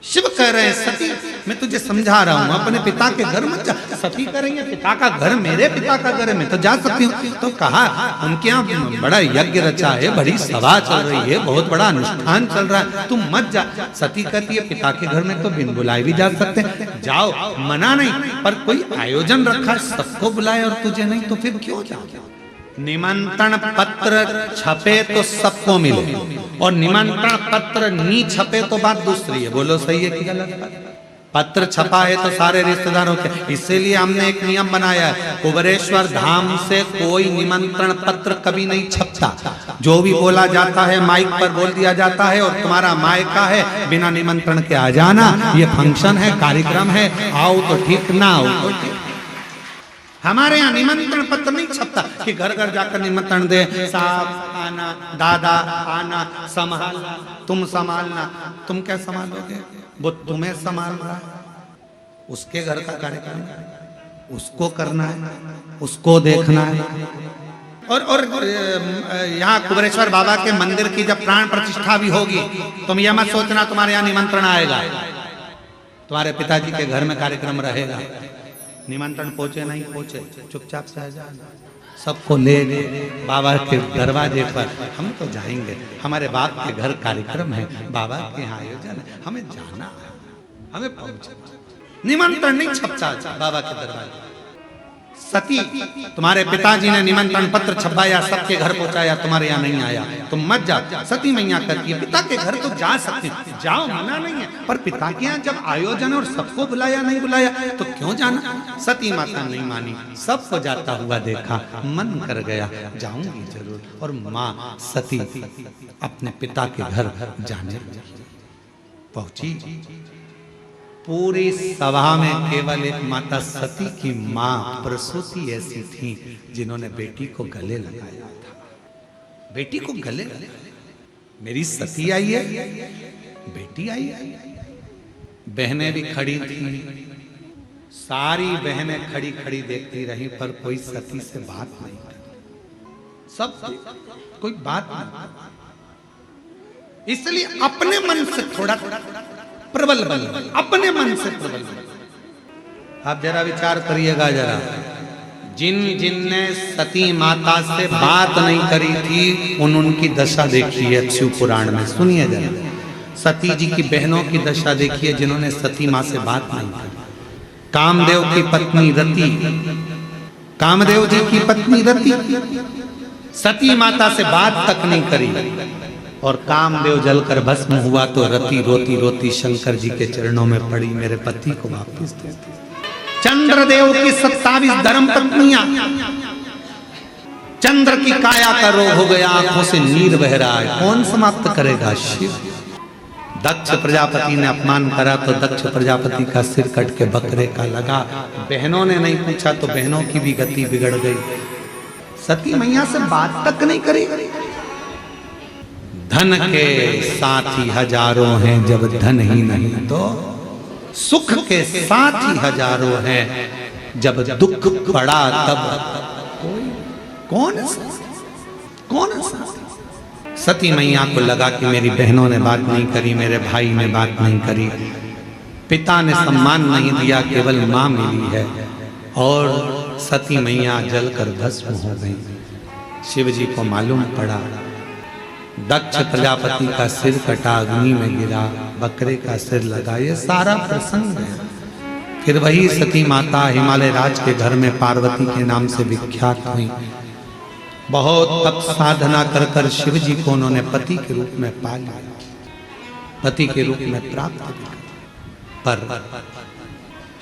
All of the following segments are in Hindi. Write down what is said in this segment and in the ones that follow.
शिव कह रहे हैं सती मैं तुझे समझा रहा हूं अपने पिता के घर मत जा। सती कह रही है पिता का घर मेरे पिता का घर है, मैं तो जा सकती हूँ। तो कहा उनके यहाँ बड़ा यज्ञ रचा है, बड़ी सभा चल रही है, बहुत बड़ा अनुष्ठान चल रहा है, तुम मत जा। सती कहती है पिता के घर में तो बिन बुलाए भी जा सकते हैं, जाओ, मना नहीं, पर कोई आयोजन रखा सबको बुलाए और तुझे नहीं, तो फिर क्यों जाओ। निमंत्रण पत्र छपे तो सबको मिले और निमंत्रण पत्र नहीं छपे तो बात दूसरी है। बोलो सही है कि गलत? पत्र छपा है तो सारे रिश्तेदारों के, इसीलिए हमने एक नियम बनाया है, कुबेरेश्वर धाम से कोई निमंत्रण पत्र कभी नहीं छपता। जो भी बोला जाता है माइक पर बोल दिया जाता है और तुम्हारा मायका है, बिना निमंत्रण के आ जाना, ये फंक्शन है, कार्यक्रम है, आओ तो ठीक, ना आओ तो ठीक। हमारे यहाँ निमंत्रण पत्र नहीं छपता कि घर घर जाकर निमंत्रण दे, साहब आना, दादा आना, संभालना, तुम संभालना। तुम क्या संभालोगे? वो तुम्हें संभाल रहा है, उसके घर का कार्यक्रम है, उसको करना है, उसको देखना है। और यहाँ कुबेरेश्वर बाबा के मंदिर की जब प्राण प्रतिष्ठा भी होगी, तुम यह मत सोचना तुम्हारे यहाँ निमंत्रण आएगा। तुम्हारे पिताजी के घर में कार्यक्रम रहेगा, निमंत्रण पहुंचे नहीं पहुंचे, चुपचाप से आ जाए, सबको ले बाबा के दरवाजे पर। हम तो जाएंगे, हमारे बाप के घर कार्यक्रम है, बाबा के यहाँ आयोजन है, हमें जाना है, हमें पहुंचना। निमंत्रण नहीं छपता बाबा के दरवाजे। सती तुम्हारे पिताजी ने निमंत्रण पत्र छपाया, सबके घर पहुंचाया, तुम्हारे यहाँ नहीं आया, तुम मत जा। सती मैया कहती है पिता के घर तो जा सकते हो, जाओ, मना नहीं है, पर पिता के यहाँ जब आयोजन और सबको बुलाया नहीं बुलाया तो क्यों जाना। सती माता नहीं मानी, सबको जाता हुआ देखा, मन कर गया जाऊंगी जरूर, और माँ सती अपने पिता के घर जाने पहुंची। पूरी सभा में केवल एक माता सती की माँ प्रसूति ऐसी थी जिन्होंने बेटी को गले लगाया था। बेटी को गले, मेरी सती आई है, बेटी आई है। बहनें भी खड़ी थी, सारी बहनें खड़ी खड़ी देखती रही, पर कोई सती से बात नहीं की। सब कोई बात नहीं, इसलिए अपने मन से थोड़ा प्रबल बन, अपने मन से प्रबल बन। आप जरा विचार करिएगा जरा, जिन जिन ने सती माता से बात नहीं करी थी उनकी दशा देखी है शिव पुराण में, सुनिए जरा। सती जी की बहनों की दशा देखिए जिन्होंने सती माँ से बात नहीं की। कामदेव की पत्नी रति, कामदेव जी की पत्नी रति सती माता से बात तक नहीं करी, और कामदेव जलकर भस्म हुआ तो रति रोती रोती शंकर जी के चरणों में पड़ी, मेरे पति को वापस दे। चंद्रदेव की 27 धर्म पत्नियां, चंद्र की काया का रोग हो गया, आंखों से नीर बह रहा है, कौन समाप्त करेगा? शिव। दक्ष प्रजापति ने अपमान करा तो दक्ष प्रजापति का सिर कट के बकरे का लगा। बहनों ने नहीं पूछा तो बहनों की भी गति बिगड़ गई। सती मैया से बात तक नहीं करी। धन के साथी हजारों हैं जब धन ही नहीं तो सुख के साथी हजारों हैं जब दुख पड़ा तब कौन सती मैया को लगा कि मेरी बहनों ने बात नहीं करी, मेरे भाई ने बात नहीं करी, पिता ने सम्मान नहीं दिया, केवल माँ मिली है, और सती मैया जलकर भस्म हो गई। शिव जी को मालूम पड़ा, दक्ष प्रजापति का सिर कटा, अग्नि में गिरा, बकरे का सिर लगा, ये सारा प्रसंग है। फिर वही सती माता हिमालय राज के घर में पार्वती के नाम से विख्यात हुई। बहुत तप साधना कर कर शिव जी को उन्होंने पति के रूप में पा लिया, पति के रूप में प्राप्त किया। पर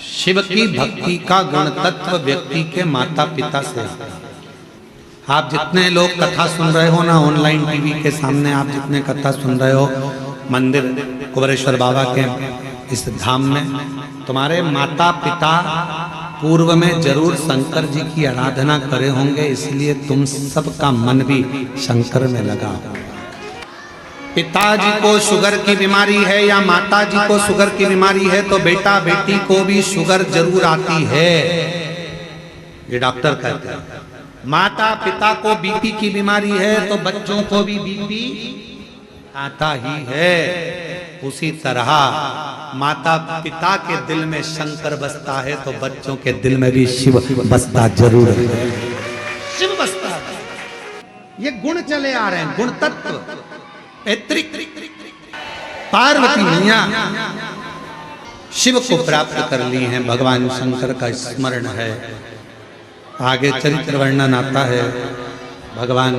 शिव की भक्ति का गुण तत्व व्यक्ति के माता पिता से। आप जितने लोग कथा सुन रहे हो ना, ऑनलाइन टीवी के सामने आप जितने कथा सुन रहे हो, मंदिर कुबेरेश्वर बाबा के इस धाम में, तुम्हारे माता पिता पूर्व में जरूर शंकर जी की आराधना करे होंगे, इसलिए तुम सबका मन भी शंकर में लगा। पिताजी को शुगर की बीमारी है या माताजी को शुगर की बीमारी है तो बेटा बेटी को भी शुगर जरूर आती है, ये डॉक्टर कहते हैं। माता पिता को बीपी की बीमारी है तो बच्चों को भी बीपी आता ही है। उसी तरह माता पिता के दिल में शंकर बसता है तो बच्चों के दिल में भी शिव बसता जरूर है। शिव बसता है। ये गुण चले आ रहे हैं, गुण तत्व पैतृक। पार्वती मैया शिव को प्राप्त कर ली हैं, भगवान शंकर का स्मरण है। आगे चरित्र वर्णन आता है, भगवान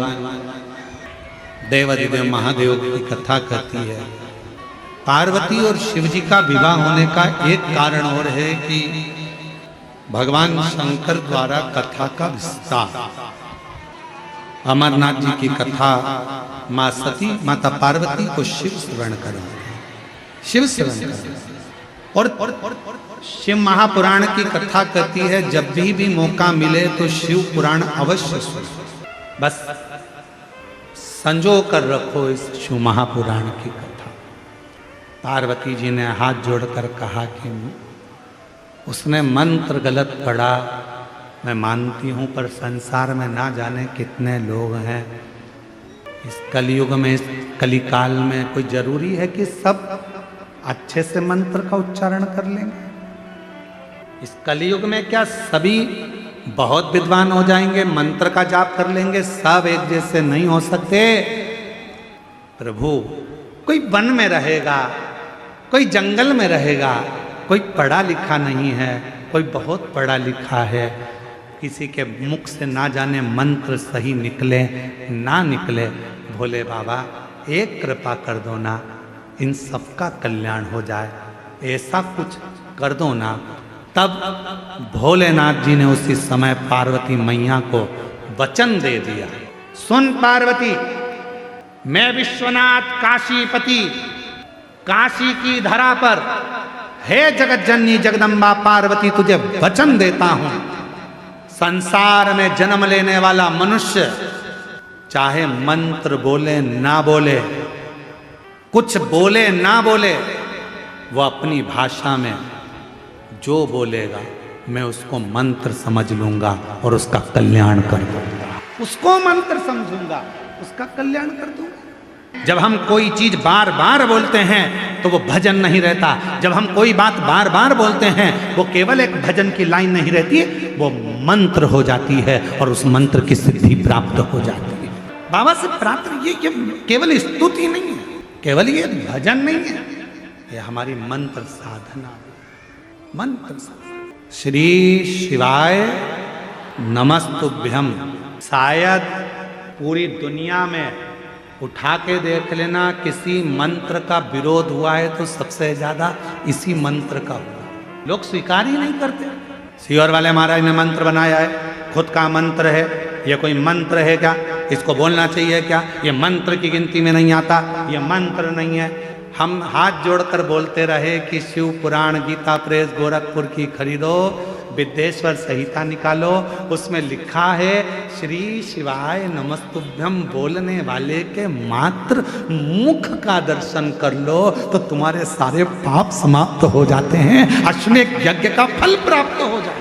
देवाधिदेव महादेव की कथा कहती है। पार्वती और शिव जी का विवाह होने का एक कारण और है कि भगवान शंकर द्वारा कथा का विस्तार। अमरनाथ जी की कथा माँ सती माता पार्वती को शिव स्मरण करें, शिव स्मरण करें। और शिव महापुराण की कथा कहती है जब भी मौका मिले तो शिव पुराण अवश्य सुनो। बस संजो कर रखो इस शिव महापुराण की कथा। पार्वती जी ने हाथ जोड़कर कहा कि उसने मंत्र गलत पढ़ा, मैं मानती हूं, पर संसार में ना जाने कितने लोग हैं। इस कलयुग में, इस कलिकाल में कोई जरूरी है कि सब अच्छे से मंत्र का उच्चारण कर लेंगे? इस कलयुग में क्या सभी बहुत विद्वान हो जाएंगे, मंत्र का जाप कर लेंगे? सब एक जैसे नहीं हो सकते प्रभु। कोई वन में रहेगा, कोई जंगल में रहेगा, कोई पढ़ा लिखा नहीं है, कोई बहुत पढ़ा लिखा है। किसी के मुख से ना जाने मंत्र सही निकले ना निकले, भोले बाबा एक कृपा कर दो ना, इन सबका कल्याण हो जाए, ऐसा कुछ कर दो ना। तब भोलेनाथ जी ने उसी समय पार्वती मैया को वचन दे दिया, सुन पार्वती, मैं विश्वनाथ काशीपति काशी की धरा पर, हे जगत जननी जगदम्बा पार्वती, तुझे वचन देता हूं, संसार में जन्म लेने वाला मनुष्य चाहे मंत्र बोले ना बोले, कुछ बोले ना बोले, वो अपनी भाषा में जो बोलेगा मैं उसको मंत्र समझ लूंगा और उसका कल्याण कर दूंगा। उसको मंत्र समझूंगा, उसका कल्याण कर दूंगा। जब हम कोई चीज बार बार बोलते हैं तो वो भजन नहीं रहता। जब हम कोई बात बार बार बोलते हैं वो केवल एक भजन की लाइन नहीं रहती, वो मंत्र हो जाती है और उस मंत्र की सिद्धि प्राप्त हो जाती है। बाबा से प्राप्त ये केवल स्तुति नहीं है, केवल ये भजन नहीं है, ये हमारी मंत्र साधना, मंत्र साधना। श्री शिवाय नमस्तुभ्यम। शायद पूरी दुनिया में उठा के देख लेना, किसी मंत्र का विरोध हुआ है तो सबसे ज्यादा इसी मंत्र का हुआ। लोग स्वीकार ही नहीं करते। सीहोर वाले महाराज ने मंत्र बनाया है, खुद का मंत्र है, ये कोई मंत्र है क्या? इसको बोलना चाहिए क्या? ये मंत्र की गिनती में नहीं आता, ये मंत्र नहीं है। हम हाथ जोड़कर बोलते रहे कि शिव पुराण गीता प्रेस गोरखपुर की खरीदो, विद्येश्वर संहिता निकालो, उसमें लिखा है श्री शिवाय नमस्तुभ्यम बोलने वाले के मात्र मुख का दर्शन कर लो तो तुम्हारे सारे पाप समाप्त हो जाते हैं, अश्वमेध यज्ञ का फल प्राप्त हो जाए।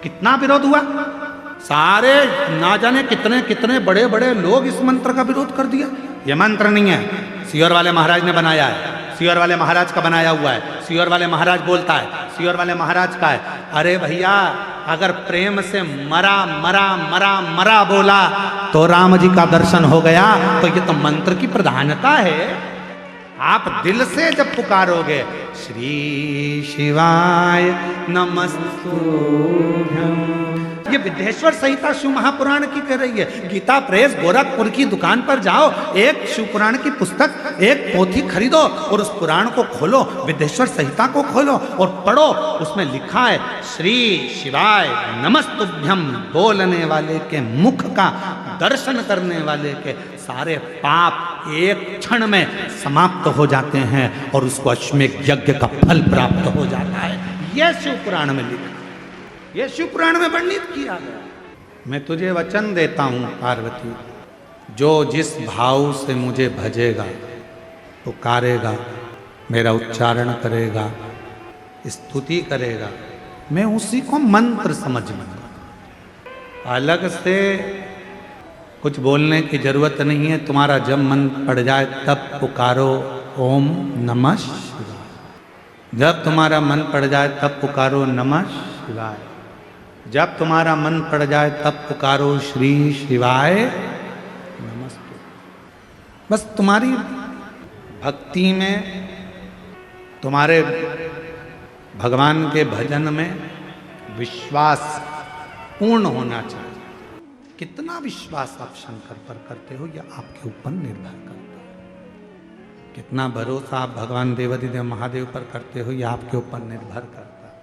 कितना विरोध हुआ, सारे ना जाने कितने कितने बड़े बड़े लोग इस मंत्र का विरोध कर दिया। यह मंत्र नहीं है, सीहोर वाले महाराज ने बनाया है, सीहोर वाले महाराज का बनाया हुआ है, सीहोर वाले महाराज बोलता है, सीहोर वाले महाराज का है। अरे भैया, अगर प्रेम से मरा मरा मरा मरा बोला तो राम जी का दर्शन हो गया, तो ये तो मंत्र की प्रधानता है। आप दिल से जब पुकारोगे श्री शिवाय नमस्तुभ्यम, ये विद्येश्वर संहिता शिव महापुराण की कह रही है। गीता प्रेस गोरखपुर की दुकान पर जाओ, एक शिव पुराण की पुस्तक, एक पोथी खरीदो और उस पुराण को खोलो, विद्येश्वर संहिता को खोलो और पढ़ो। उसमें लिखा है श्री शिवाय नमस्तुभ्यम, बोलने वाले के मुख का दर्शन करने वाले के सारे पाप एक क्षण में समाप्त हो जाते हैं और उसको अश्वमेध यज्ञ का फल प्राप्त हो जाता है। यह शिव पुराण में लिखा, यह शिव पुराण में वर्णित किया गया। मैं तुझे वचन देता हूं पार्वती, जो जिस भाव से मुझे भजेगा, पुकारेगा, मेरा उच्चारण करेगा, स्तुति करेगा, मैं उसी को मंत्र समझ लूंगा। अलग से कुछ बोलने की जरूरत नहीं है। तुम्हारा जब मन पड़ जाए तब पुकारो, ओम नमः शिवाय। जब तुम्हारा मन पड़ जाए तब पुकारो नमः शिवाय। जब तुम्हारा मन पड़ जाए तब पुकारो श्री शिवाय नमस्ते। बस तुम्हारी भक्ति में, तुम्हारे भगवान के भजन में विश्वास पूर्ण होना चाहिए। कितना विश्वास आप शंकर पर करते हो यह आपके ऊपर निर्भर करता है। कितना भरोसा आप भगवान देवाधिदेव महादेव पर करते हो यह आपके ऊपर निर्भर करता है।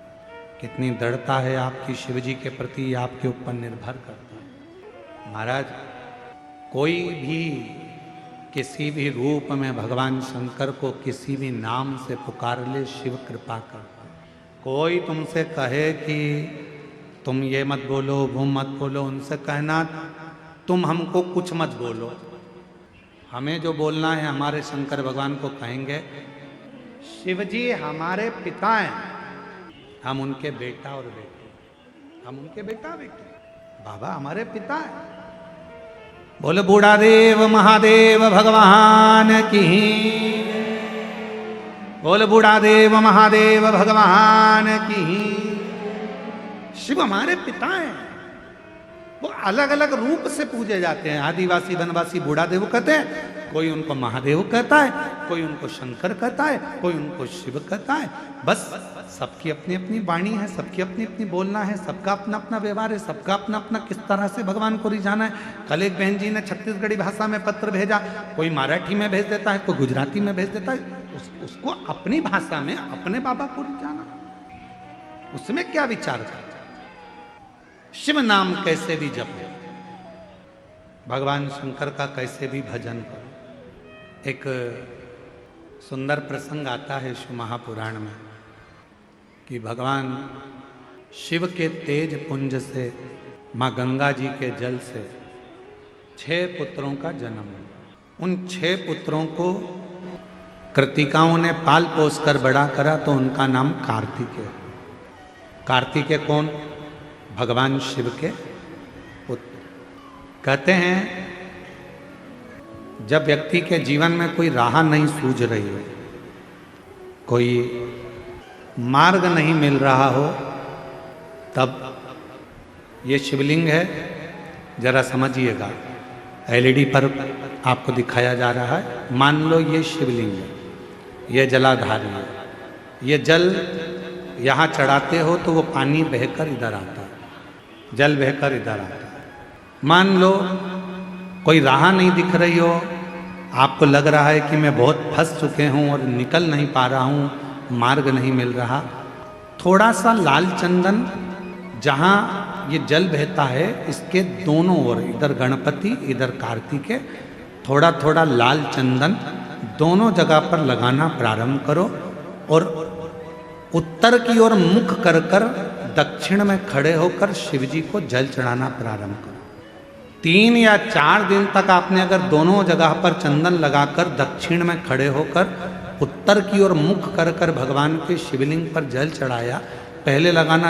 कितनी दृढ़ता है आपकी शिव जी के प्रति यह आपके ऊपर निर्भर करता है। महाराज, कोई भी किसी भी रूप में भगवान शंकर को किसी भी नाम से पुकार ले, शिव कृपा करता है। कोई तुमसे कहे कि तुम ये मत बोलो, वो मत बोलो, उनसे कहना तुम हमको कुछ मत बोलो। हमें जो बोलना है हमारे शंकर भगवान को कहेंगे, शिव जी हमारे पिता हैं, हम उनके बेटा और बेटे, हम उनके बेटा बेटे, बाबा हमारे पिता हैं। बोले बूढ़ा देव महादेव भगवान की, बोले बूढ़ा देव महादेव भगवान की। शिव हमारे पिता हैं। वो अलग अलग रूप से पूजे जाते हैं। आदिवासी वनवासी बूढ़ा देव कहते हैं, कोई उनको महादेव कहता है, कोई उनको शंकर कहता है, कोई उनको शिव कहता है। बस सबकी अपनी अपनी वाणी है, सबकी अपनी अपनी बोलना है, सबका अपना अपना व्यवहार है, सबका अपना अपना किस तरह से भगवान को रिझाना है। कल एक बहन जी ने छत्तीसगढ़ी भाषा में पत्र भेजा, कोई मराठी में भेज देता है, कोई गुजराती में भेज देता है। उसको अपनी भाषा में अपने बाबा को रिझाना, उसमें क्या विचार करता। शिव नाम कैसे भी जपो, भगवान शंकर का कैसे भी भजन करो। एक सुंदर प्रसंग आता है शिव महापुराण में कि भगवान शिव के तेज पुंज से, माँ गंगा जी के जल से 6 पुत्रों का जन्म हुआ। उन 6 पुत्रों को कृतिकाओं ने पाल पोस कर बड़ा करा तो उनका नाम कार्तिकेय। कार्तिकेय कौन? भगवान शिव के पुत्र। कहते हैं जब व्यक्ति के जीवन में कोई राह नहीं सूझ रही हो, कोई मार्ग नहीं मिल रहा हो, तब ये शिवलिंग है, जरा समझिएगा। एलईडी पर आपको दिखाया जा रहा है। मान लो ये शिवलिंग है, ये जलाधारी है। ये जल यहाँ चढ़ाते हो तो वो पानी बहकर इधर आता है, जल बहकर इधर आता है। मान लो कोई राह नहीं दिख रही हो, आपको लग रहा है कि मैं बहुत फंस चुके हूँ और निकल नहीं पा रहा हूँ, मार्ग नहीं मिल रहा। थोड़ा सा लाल चंदन जहाँ ये जल बहता है इसके दोनों ओर, इधर गणपति इधर कार्तिकेय, थोड़ा थोड़ा लाल चंदन दोनों जगह पर लगाना प्रारंभ करो और उत्तर की ओर मुख कर कर दक्षिण में खड़े होकर शिव जी को जल चढ़ाना प्रारंभ करो। 3 या 4 दिन तक आपने अगर दोनों जगह पर चंदन लगाकर दक्षिण में खड़े होकर उत्तर की ओर मुख कर कर भगवान के शिवलिंग पर जल चढ़ाया, पहले लगाना